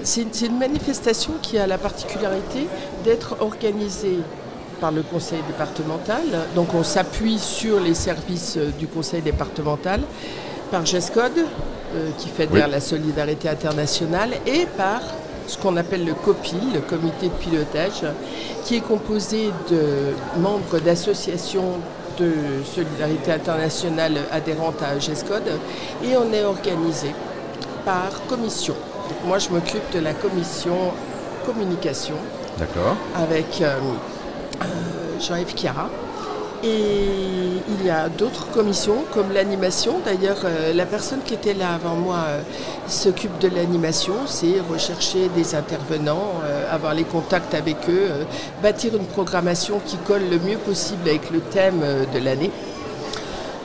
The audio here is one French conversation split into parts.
c'est une manifestation qui a la particularité d'être organisée par le conseil départemental. Donc on s'appuie sur les services du conseil départemental, par GESCOD, qui fédère la solidarité internationale, et par ce qu'on appelle le COPIL, le comité de pilotage, qui est composé de membres d'associations de solidarité internationale adhérentes à GESCOD, et on est organisé par commission. Donc moi je m'occupe de la commission communication. D'accord. Avec Jean-Yves Chiara. Et il y a d'autres commissions comme l'animation. D'ailleurs, la personne qui était là avant moi s'occupe de l'animation, c'est rechercher des intervenants, avoir les contacts avec eux, bâtir une programmation qui colle le mieux possible avec le thème de l'année.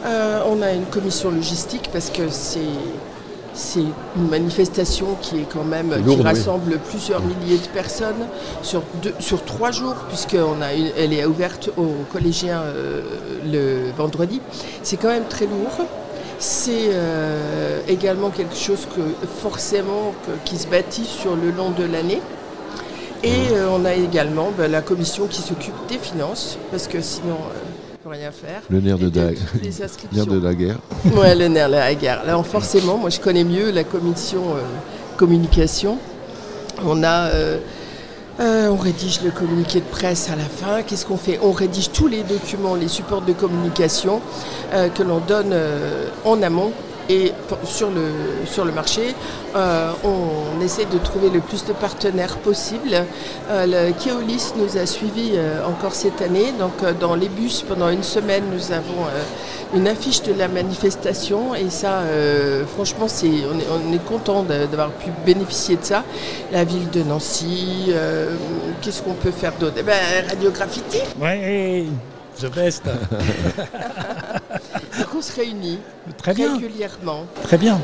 On a une commission logistique parce que c'est une manifestation qui est quand même qui rassemble plusieurs milliers de personnes sur 3 jours, puisqu'elle est ouverte aux collégiens le vendredi. C'est quand même très lourd. C'est également quelque chose qui se bâtit sur le long de l'année. Et on a également la commission qui s'occupe des finances, parce que sinon on ne peut rien faire. Le nerf de la guerre. Ouais, le nerf de la guerre. Alors forcément, moi je connais mieux la commission communication. On rédige le communiqué de presse à la fin. Qu'est-ce qu'on fait? On rédige tous les documents, les supports de communication que l'on donne en amont. Et sur le marché, on essaie de trouver le plus de partenaires possible. Le Keolis nous a suivis encore cette année. Donc dans les bus, pendant une semaine, nous avons une affiche de la manifestation. Et ça, franchement, on est content d'avoir pu bénéficier de ça. La ville de Nancy, qu'est-ce qu'on peut faire d'autre? Radio Graffiti. Ouais, the best. Donc on se réunit régulièrement. Très bien.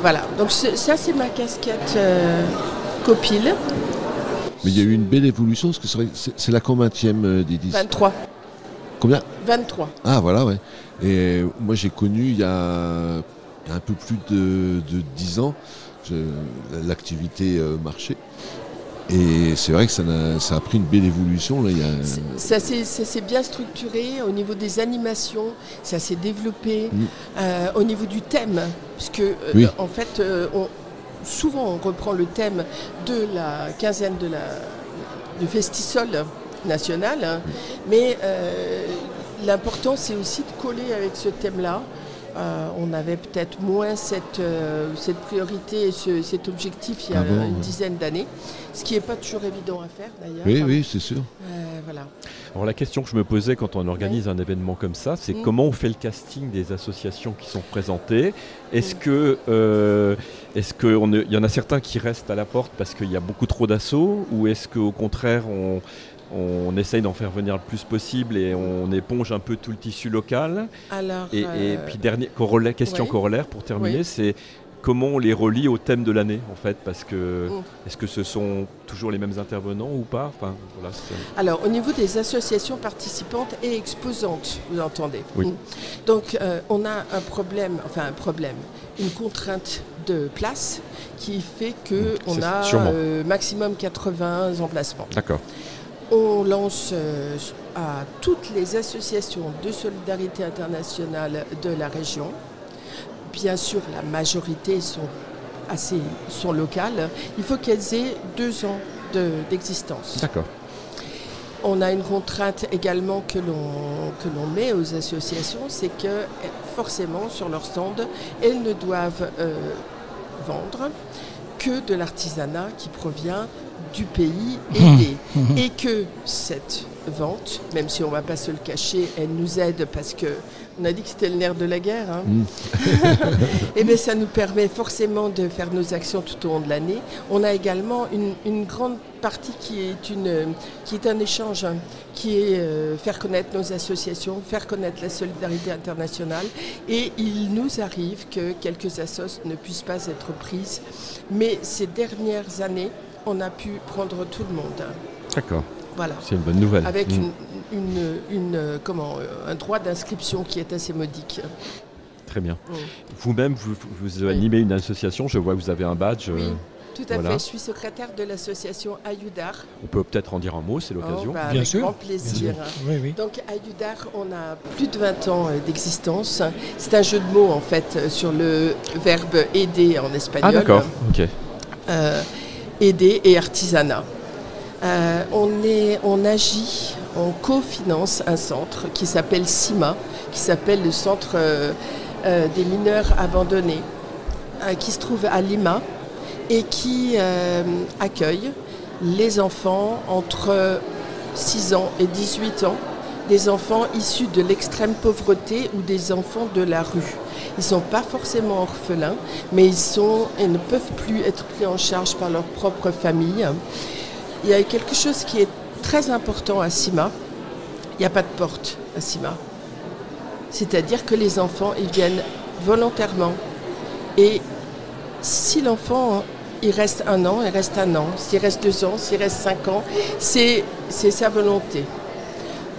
Voilà, donc ça c'est ma casquette copile. Mais il y a eu une belle évolution, parce que c'est la combienième des 10 23. Combien? 23. Ah voilà, ouais. Et moi j'ai connu il y a un peu plus de 10 ans l'activité marché. Et c'est vrai que ça a pris une belle évolution. Là, ça s'est bien structuré au niveau des animations, ça s'est développé au niveau du thème, puisque en fait, souvent on reprend le thème de la quinzaine du Festisol national, mais l'important c'est aussi de coller avec ce thème-là. On avait peut-être moins cette priorité et cet objectif il y a une dizaine d'années, ce qui n'est pas toujours évident à faire d'ailleurs. Oui, c'est sûr. Voilà. Alors la question que je me posais quand on organise un événement comme ça, c'est comment on fait le casting des associations qui sont représentées. Est-ce qu'il y en a certains qui restent à la porte parce qu'il y a beaucoup trop d'assauts, ou est-ce qu'au contraire on essaye d'en faire venir le plus possible et on éponge un peu tout le tissu local? Alors, et puis question corollaire pour terminer, c'est comment on les relie au thème de l'année en fait, parce que est-ce que ce sont toujours les mêmes intervenants ou pas? Alors au niveau des associations participantes et exposantes, vous entendez. Oui. Donc on a une contrainte de place qui fait qu'on a maximum 80 emplacements. D'accord. On lance à toutes les associations de solidarité internationale de la région. Bien sûr, la majorité sont locales. Il faut qu'elles aient 2 ans d'existence. D'accord. On a une contrainte également que l'on met aux associations, c'est que forcément sur leur stand, elles ne doivent vendre que de l'artisanat qui provient du pays aidé. Et que cette vente, même si on ne va pas se le cacher, elle nous aide parce qu'on a dit que c'était le nerf de la guerre. Et bien ça nous permet forcément de faire nos actions tout au long de l'année. On a également une grande partie qui est un échange, qui est faire connaître nos associations, faire connaître la solidarité internationale. Et il nous arrive que quelques assos ne puissent pas être prises. Mais ces dernières années, on a pu prendre tout le monde. D'accord. Voilà. C'est une bonne nouvelle. Avec un droit d'inscription qui est assez modique. Très bien. Vous-même, vous animez une association, je vois que vous avez un badge. Tout à Voilà. fait, je suis secrétaire de l'association Ayudar. On peut peut-être en dire un mot, c'est l'occasion. Bien Bien avec sûr, grand bien plaisir. Oui, oui. Donc Ayudar, on a plus de 20 ans d'existence. C'est un jeu de mots en fait sur le verbe aider en espagnol. Ah d'accord, ok. Aider et artisanat. On agit, on cofinance un centre qui s'appelle CIMA, qui s'appelle le Centre des mineurs abandonnés, qui se trouve à Lima et qui accueille les enfants entre 6 ans et 18 ans, des enfants issus de l'extrême pauvreté ou des enfants de la rue. Ils ne sont pas forcément orphelins, mais ils ne peuvent plus être pris en charge par leur propre famille. Il y a quelque chose qui est très important à CIMA. Il n'y a pas de porte à CIMA. C'est-à-dire que les enfants, ils viennent volontairement. Et si l'enfant, il reste 1 an, il reste 1 an. S'il reste 2 ans, s'il reste 5 ans, c'est sa volonté.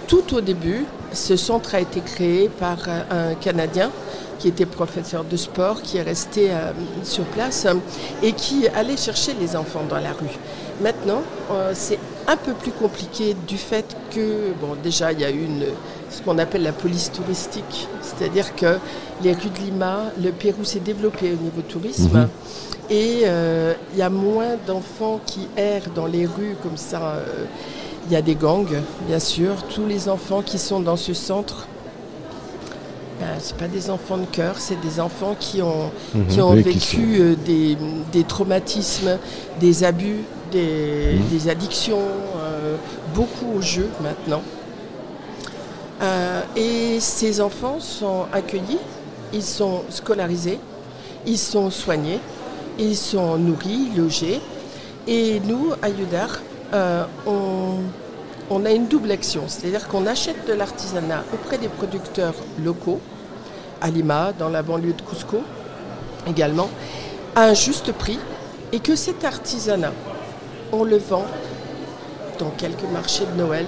Tout au début, ce centre a été créé par un Canadien qui était professeur de sport, qui est resté sur place et qui allait chercher les enfants dans la rue. Maintenant, c'est un peu plus compliqué du fait que, bon, déjà, il y a eu ce qu'on appelle la police touristique, c'est-à-dire que les rues de Lima, le Pérou s'est développé au niveau tourisme et il y a moins d'enfants qui errent dans les rues comme ça. Il y a des gangs, bien sûr. Tous les enfants qui sont dans ce centre, ce pas des enfants de cœur, c'est des enfants qui ont Oui, vécu des traumatismes, des abus, des addictions, beaucoup au jeu maintenant. Et ces enfants sont accueillis, ils sont scolarisés, ils sont soignés, ils sont nourris, logés. Et nous, à Ayudar, on a une double action, c'est-à-dire qu'on achète de l'artisanat auprès des producteurs locaux, à Lima, dans la banlieue de Cusco également, à un juste prix, et que cet artisanat, on le vend dans quelques marchés de Noël,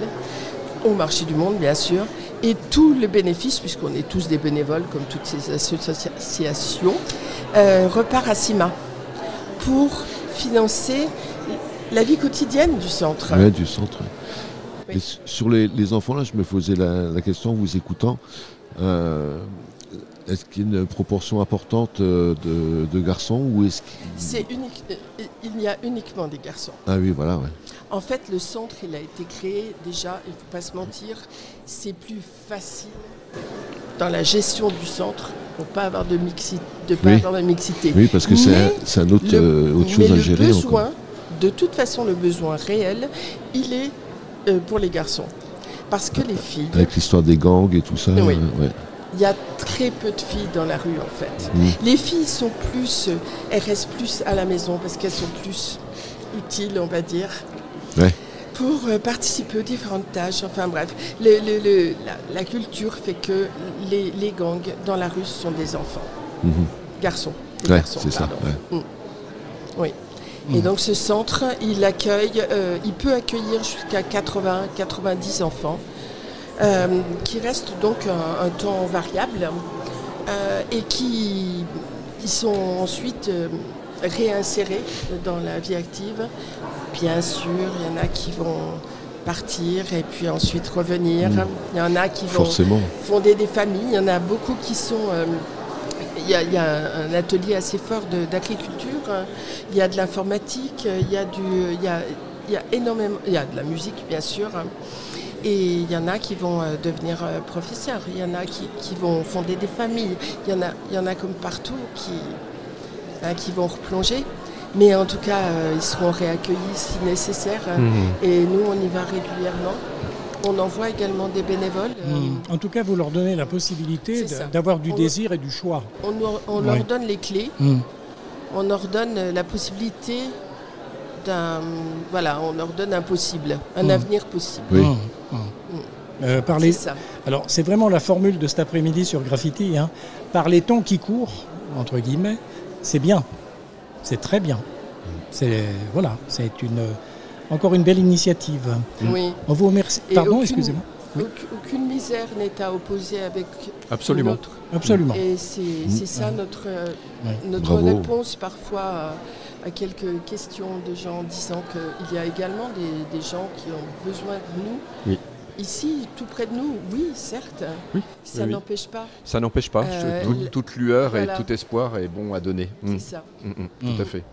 au marché du monde bien sûr, et tout le bénéfice, puisqu'on est tous des bénévoles comme toutes ces associations, repart à CIMA pour financer la vie quotidienne du centre. Oui, du centre. Oui. Et sur les enfants, là, je me posais la question en vous écoutant. Est-ce qu'il y a une proportion importante de garçons ou est-ce Il y a uniquement des garçons. Ah oui, voilà, ouais. En fait, le centre, il a été créé déjà, il ne faut pas se mentir, c'est plus facile dans la gestion du centre pour ne pas avoir de mixité. Oui, parce que c'est autre chose à gérer. Le besoin, de toute façon, le besoin réel, il est pour les garçons. Parce que les filles... Avec l'histoire des gangs et tout ça. Oui. Ouais. Il y a très peu de filles dans la rue, en fait. Les filles sont elles restent plus à la maison parce qu'elles sont plus utiles, on va dire, pour participer aux différentes tâches. Enfin bref, la culture fait que les gangs dans la rue sont des enfants, garçons. Garçons, c'est ça. Ouais. Oui. Et donc ce centre, il peut accueillir jusqu'à 80-90 enfants. Qui restent donc un temps variable et qui sont ensuite réinsérés dans la vie active. Bien sûr, il y en a qui vont partir et puis ensuite revenir. Il y en a qui vont fonder des familles. Il y en a beaucoup qui sont... Il y a un atelier assez fort d'agriculture. Il y a de l'informatique. Il y a énormément... Il y a de la musique, bien sûr. Et il y en a qui vont devenir professeurs, il y en a qui vont fonder des familles, il y en a comme partout qui vont replonger. Mais en tout cas, ils seront réaccueillis si nécessaire. Et nous, on y va régulièrement. On envoie également des bénévoles. En tout cas, vous leur donnez la possibilité d'avoir du désir et du choix. On leur donne les clés, on leur donne la possibilité on leur donne un possible, un avenir possible. Oui. C'est ça. Alors, c'est vraiment la formule de cet après-midi sur Graffiti. Par les temps qui courent, entre guillemets, c'est bien. C'est très bien. C'est encore une belle initiative. Oui. On vous remercie. Pardon, excusez-moi. Aucune misère n'est à opposer avec Absolument. une autre. Absolument. Et c'est ça notre Bravo. réponse parfois à quelques questions de gens en disant qu'il y a également des gens qui ont besoin de nous. Oui. Ici, tout près de nous, oui, certes, Oui, ça oui. n'empêche pas. Ça n'empêche pas. Euh, Toute lueur voilà. et tout espoir est bon à donner. C'est ça. Tout à fait.